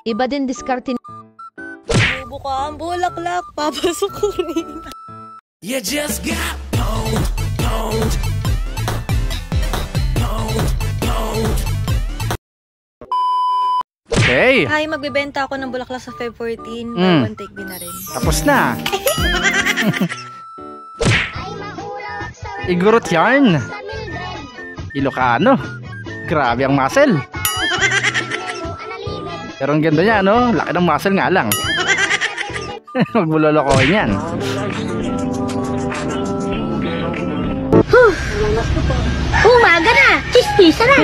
Iba din diskarte ni... Bubo ka ang bulaklak, papasok ko rin. You just got pwned, pwned, pwned, pwned. Okay, Hi, magbibenta ako ng bulaklak sa Feb 14. Buy one take me na rin. tapos na. Igorot yarn. Ilocano. Grabe ang muscle. Pero ang ganda niya, no? Laki ng muscle nga lang. Huwag mo lolokohin yan. Umaga na! Chispisa na!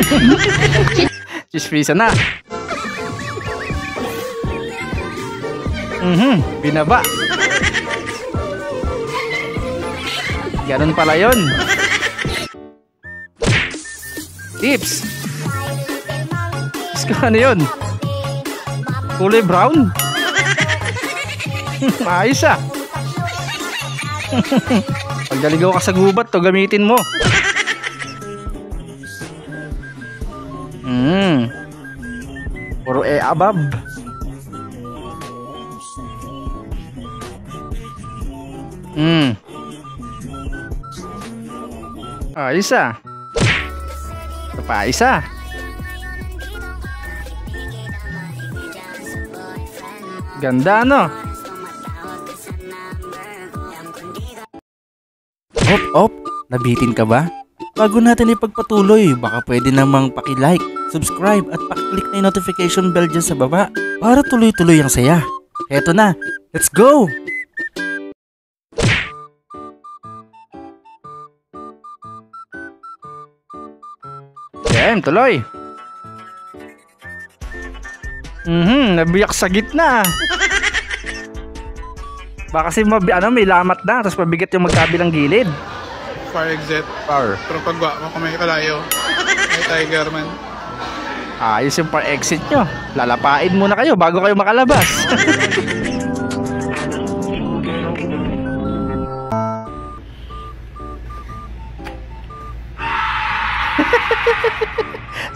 Chispisa na. Binaba. Ganun pala yun. Tips. Ano yun? Kulay brown. Ayos ah. Pag naligaw ka sa gubat, to gamitin mo. Puro abab. Ayos ah. Ito pa isa. Ganda no? Op, nabitin ka ba? Bago natin ipagpatuloy, baka pwede namang paki-like, subscribe at paki-click na yung notification bell dyan sa baba para tuloy-tuloy ang saya. Eto na, let's go! Yan, tuloy. Nabiyak sa gitna. Baka kasi may lamat na, tapos mabigat yung magkabilang gilid. Fire exit. Power. Pero pagwa mo kung may kalayo, may tiger man. Ayos yung par exit nyo. Lalapain muna kayo bago kayo makalabas.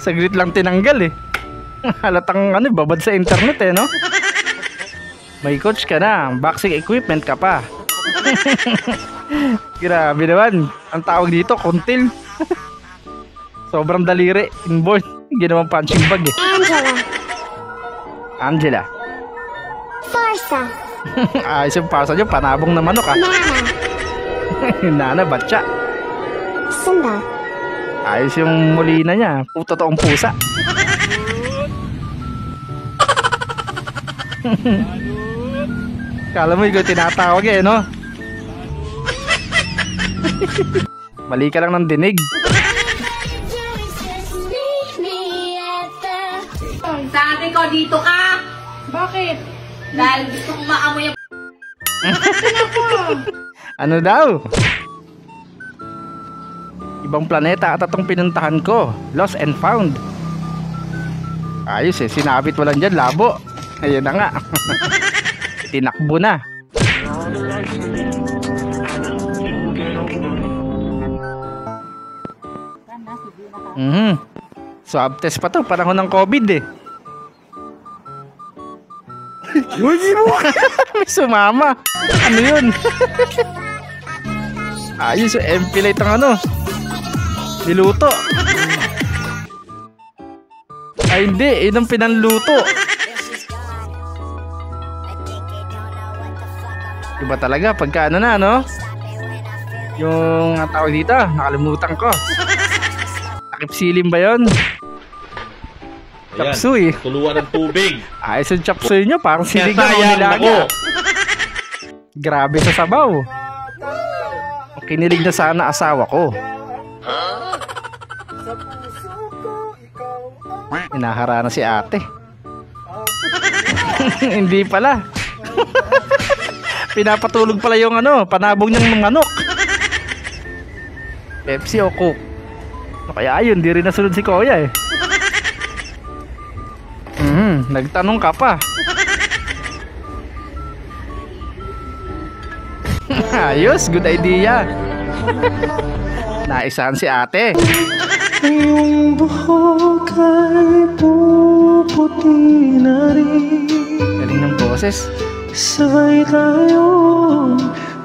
Saglit lang tinanggal eh. Halatang babad sa internet eh, no? May coach ka na, boxing equipment ka pa. Grabe naman. Ang tawag dito, kuntil. Sobrang daliri, inborn. Ginawang punching bag eh. Angela. Farsa. Ayos yung farsa nyo, panabong na manok ah. Nana, batya. Sunda. Ayos yung mulina niya, totoong pusa. Kala mo ikaw tinatawag eh, no? Mali ka lang ng dinig. Sabi ko dito ka. Bakit? Dahil gusto kong maamoy ang... Ano daw? Ibang planeta at atong pinuntahan ko. Lost and found. Ayos eh, sinabit mo lang dyan, labo. Ayun na nga. Tinakbo na. Swab test pa to, panahon ng COVID eh. May sumama. Ano yun? Ayos yung empilate ang niluto. Ay hindi, yun ang pinanluto. Iba talaga pagka na, no? Yung tawag dito, nakalimutan ko. Takip-silim ba yun? Chapsuy. Tuluan ng tubig. Ayos yung chapsuy nyo, parang siligang o nilaga. Grabe sa sabaw. Kinilig na sana asawa ko. Inahara na si ate. Hindi pala. Pinapatulog pala yung panabong niyang manok. Pepsi o Coke. Kaya ayun, di rin nasunod si Kuya eh. Nagtanong ka pa. Ayos, good idea. Naisahan si ate. Iyong buhok ay puputi na rin. boses. Sabay tayo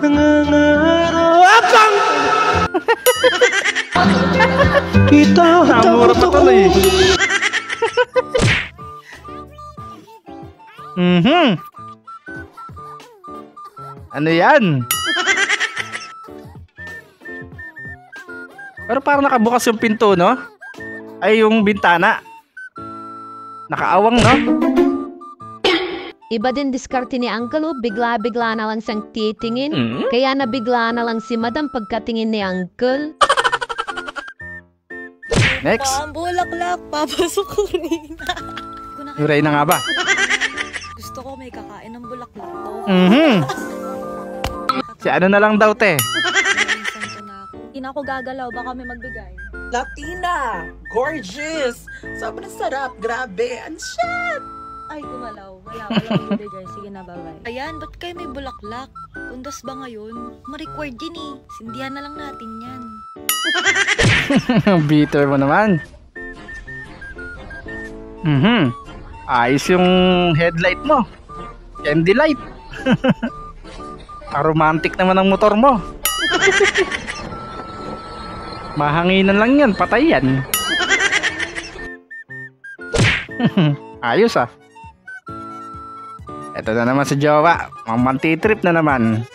nangangarap abang Namura pa tuloy. Ano yan? Pero parang nakabukas yung pinto, no? Ay, yung bintana. Nakaawang, no? Iba din diskarte ni Uncle, bigla-bigla na lang siyang titingin. Kaya nabigla na lang si Madam pagkatingin ni Uncle. Next. Next. Ang bulaklak, papasok ko rin. Yung Reyna nga ba? Gusto ko may kakain ng bulaklak to. Si ano na lang daw, te? Santo na ako. Hindi na ako gagalaw, baka may magbigay. Latina! Gorgeous! Sobrang sarap! Grabe! Ang shit! Ay, gumalaw. Wala magbibigay. Sige na, bye-bye. Ayan, ba't kayo may bulaklak? Kundas ba ngayon? Ma-record din eh. Sindihan na lang natin yan. Bitter mo naman. Ayos yung headlight mo. Candy light. Romantic naman ang motor mo. Mahanginan lang yan, patay yan. Ayos ah. Ito na naman si jowa. Mamanti-trip na naman.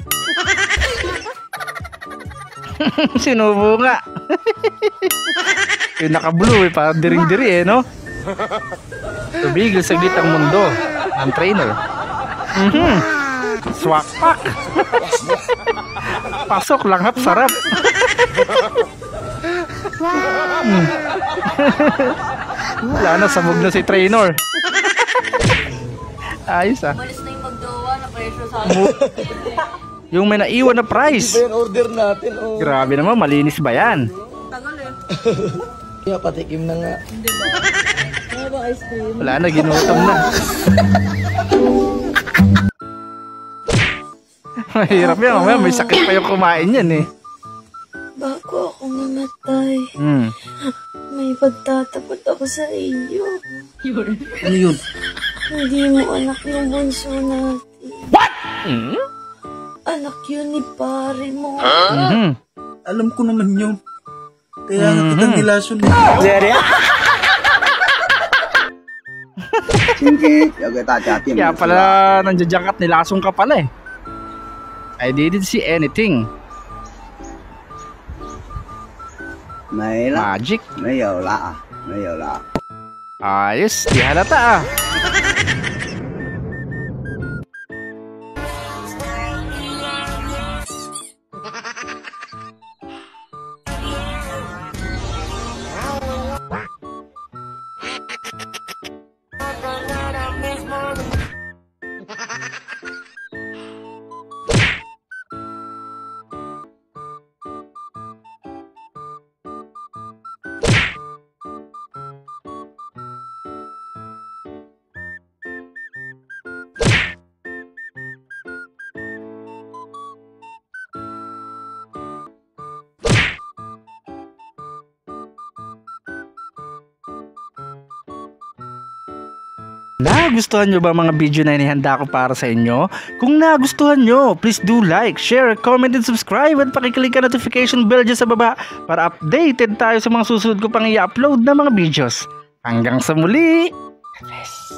Sinubo nga. Yung naka-blue eh, parang diring-diri eh, no? Tumigil saglit ang mundo ng trainer. Swak pak. Pasok, langhap, sarap. Wala na, sabog na si trainer. Ayos ah. Malis na yung magdowa na pressure sa akin. Yung may naiwan na prize. Ito yung order natin, oh. Grabe naman, malinis ba yan? Tagal eh. Kaya patikim na nga. Ano ba ice cream? Wala na, ginutom na. Mahirap yan, mamaya may sakit pa yung kumain yan eh. Bago ako mamatay, Hmm. may pagtatapot ako sa iyo. Ano yun? Hindi mo anak yung bunso natin. What? Anak yun ni pare mo. Alam ko naman yun. Kaya nga kitang nilason. Kaya pala nandiyan at nilasong ka pala eh. I didn't see anything. Magic. Ayos, di halata ah. Nagustuhan nyo ba mga video na inihanda ko para sa inyo? Kung nagustuhan nyo, please do like, share, comment, and subscribe at pakiclick ang notification bell dyan sa baba para updated tayo sa mga susunod ko pang i-upload na mga videos. Hanggang sa muli! God bless!